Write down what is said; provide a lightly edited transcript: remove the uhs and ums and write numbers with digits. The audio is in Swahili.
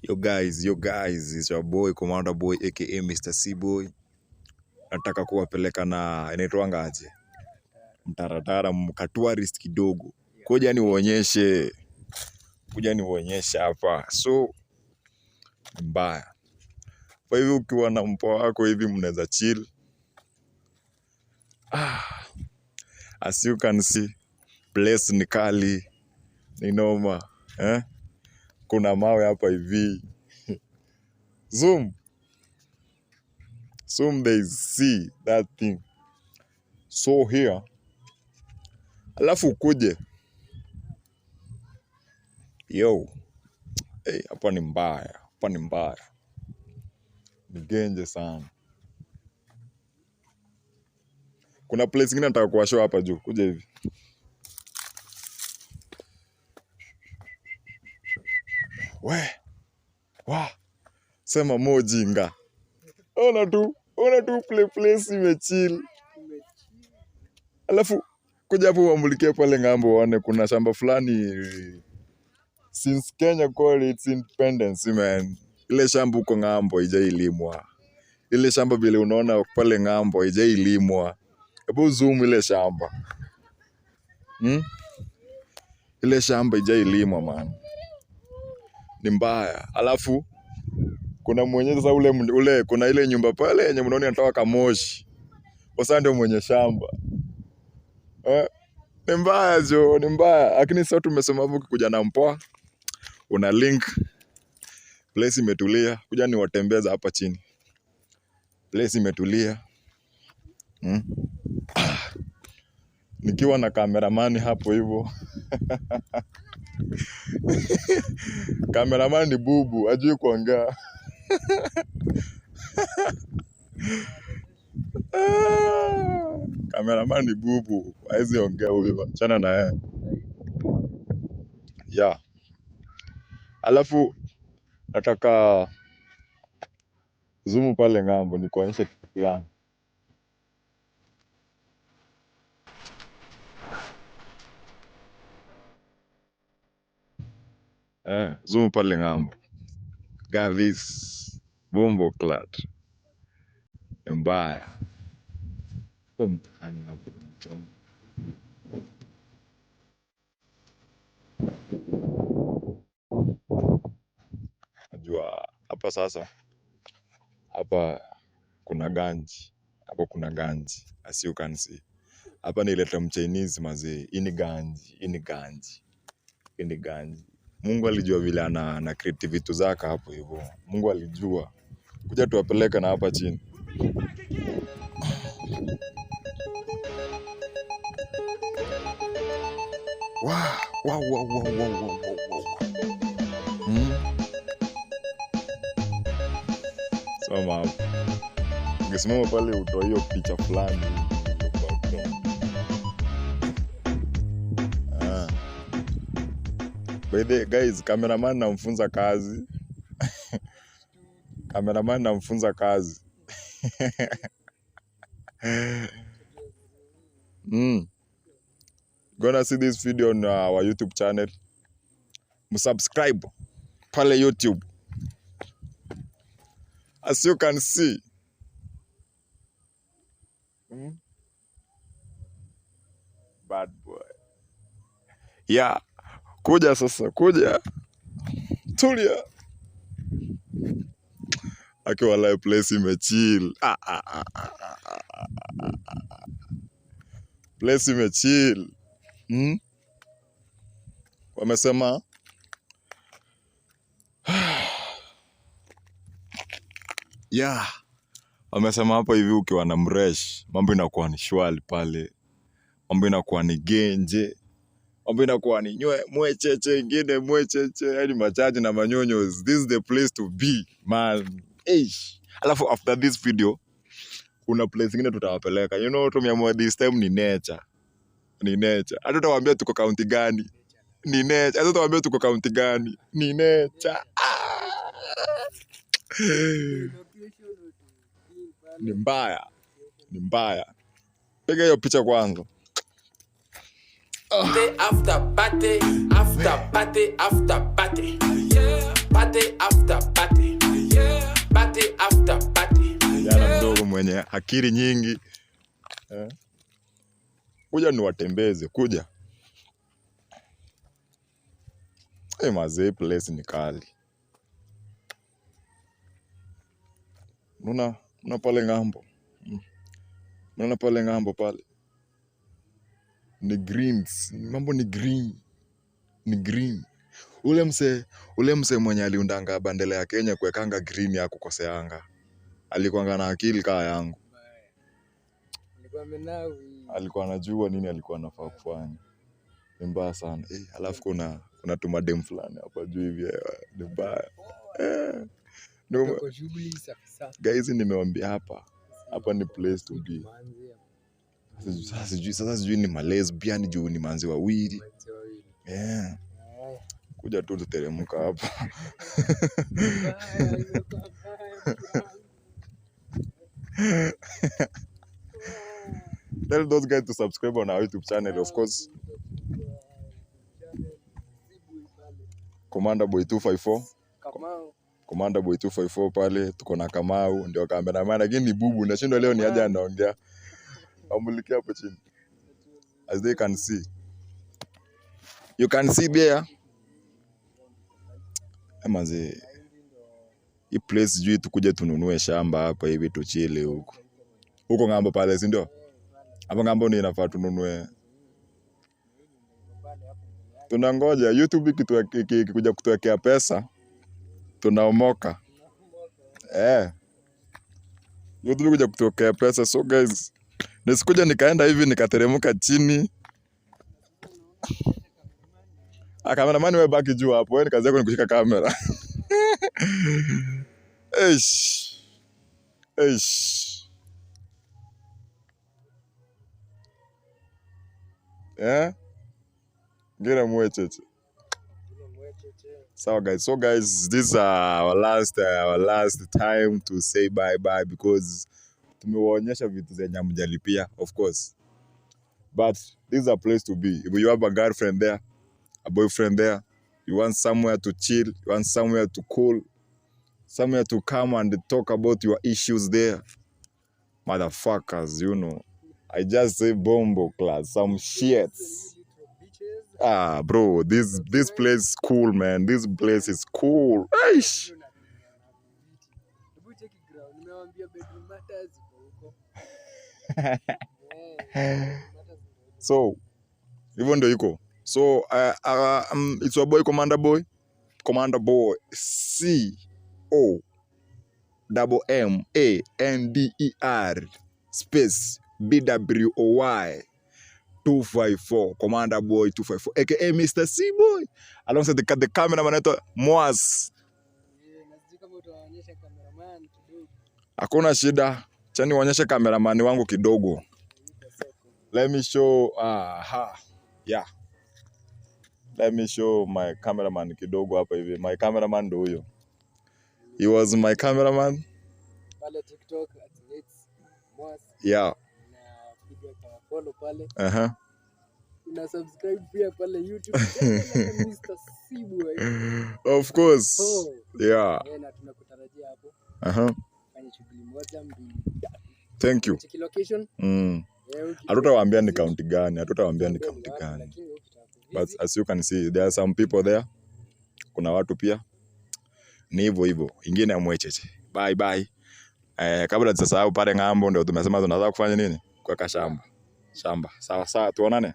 Yo guys, it's your boy Commander Boy aka Mr. C Boy. Nataka kuwapeleka na inaitwanga aje? Mtaratara mkatourist kidogo. Kuja niwaonyeshe hapa. So mbaya. Kwa hivyo ukiwa na mpoa wako hivi mnaweza chill. As you can see, place ni kali. Ni noma, Kuna mawe hapa hivi. Zoom, they see that thing. So here, alafu kuje. Yo, hapa ni mbaya. Ni genje sana. Kuna place ingine nataka kuwashow hapa juu. Kuja hivi. Sema mojinga. Ona tu place imechill. Alafu kuja hapo wamulikie pale ngambo waone kuna shamba fulani since Kenya called its independence, man. Ile shamba uko ngambo haijailimwa. Ile shamba vile unaona pale ngambo haijailimwa. Hebu zoom ile shamba. Ile shamba haijailimwa, man. Ni mbaya. Alafu kuna mwenye sasa ule kuna ile nyumba pale yenye mnaona inatoka kamoshi. Sasa ndio mwenye shamba. Ni mbaya jo, ni mbaya. Lakini sasa tumesema hapo ukikuja na mpoa una link. Place imetulia. Kuja niwatembeza hapa chini. Place imetulia. Nikiwa na cameraman hapo hivyo. Cameraman ni bubu, hajui kuongea. Cameraman ni bubu, hawezi ongea huyo, achana na yeye. Yeah. Alafu nataka zoom pale ngambo nikuonyeshe kitu yangu. Zoom pale ngambo. Gavis bombo clat. Mbaya. Najua hapa sasa. Hapa kuna ganji. As you can see. Hapa nileta mchinese mazee. Hii ni ganji. Mungu alijua vile ana create vitu zake hapo hivyo. Mungu alijua. Kuja tuwapeleke na hapa chini. Wow. Soma hapo. Ungesimama pale utoe hiyo picha fulani. By the way, guys, cameraman namfunza kazi. Gonna see this video on our YouTube channel. Subscribe pale YouTube. As you can see. Bad boy. Yeah. Kuja sasa. Tulia. Akiwa live place imechill. Place imechill. Wamesema yeah. Wamesema hapo hivi ukiwa na mresh, mambo inakuwa ni shwali pale. Mambo inakuwa ni genje. Mambo inakuwa ni mwecheche ingine yani machaji na manyonyos. This is the place to be, man. Alafu after this video kuna place ingine tutawapeleka. You know tumeamua this time ni nature. Hata tutawaambia tuko county gani. Ni nature. Hata tutawaambia tuko county gani. Ni nature. Ni mbaya. Piga hiyo picha kwanza. After party. Yeah. Party after akili nyingi. Kuja niwatembeze, kuja. Mazee, place ni kali. Muna pale ngambo. Muna pale ngambo pale. Ni greens, mambo ni green. Ni green. Ule mse mwenye aliundanga bandela ya Kenya kuwekanga green ya kukoseanga. Alikuanga na akili kaa yangu. Alikuwa anajua nini alikuwa anafaa kufanya. Ni mbaya sana. Alafu kuna tumadem fulani hapa juu hivi ni mbaya. Guys, nimewambia hapa ni place to be. Sasa sijui ni malesbian juu ni manzi wawili. Kuja tu tuteremka hapa. Tell those guys to subscribe on our YouTube channel, of course. Commander Boy 254. Commander Boy 254 pale, tuko na Kamau, ndio cameraman, lakini ni bubu, nashindwa leo ni aje anaongea. Amuliki hapo chini. As they can see. You can see there. Manze, hii place juu tukuje tununue shamba hapa hivi tuchile huko. Huko ngambo pale, si ndio? Hapa ngambo ni inafaa tununue. Tunangoja YouTube ikikuja kutuwekea pesa, tunaomoka. YouTube kuja kutuwekea pesa. So guys, nisikuja nikaenda hivi nikateremka chini. Cameraman wewe baki juu hapo, wewe kazi yako ni kushika kamera. Gira mwecheche. So guys, this is our last time to say bye because tumewaonyesha vitu zenye hamjalipia, of course. But this is a place to be. If you have a girlfriend there, a boyfriend there, you want somewhere to chill, you want somewhere to cool, somewhere to come and talk about your issues there. Motherfuckers, you know. I just say bombo class, some shits. Bro, this place is cool, man. This place is cool. Aish. So, hivyo ndio iko. So, it's your boy Commander Boy COMMANDER space BWOY 254, Commander Boy 254, aka Mr. C Boy, alongside the cameraman anaitwa Moaz. Hakuna shida, chani waonyeshe cameraman wangu kidogo. Let me show Let me show my cameraman kidogo hapa hivi. My cameraman ndo huyo. He was my cameraman. Pale TikTok @Moaz. Yeah. Follow pale. Una subscribe pia pale YouTube Mr. C Boy. Of course. Yeah. Na tunakutarajia hapo. Fanya shughuli moja mbili. Thank you. Check location. Hatutawaambia ni county gani, But as you can see, there are some people there. Kuna watu pia. Ni hivyo. Ingine ya mwecheche. Bye. Kabla tusisahau pale ngambo ndio tumesema tunataka kufanya nini? Kuweka shamba. Sawa, tuonane.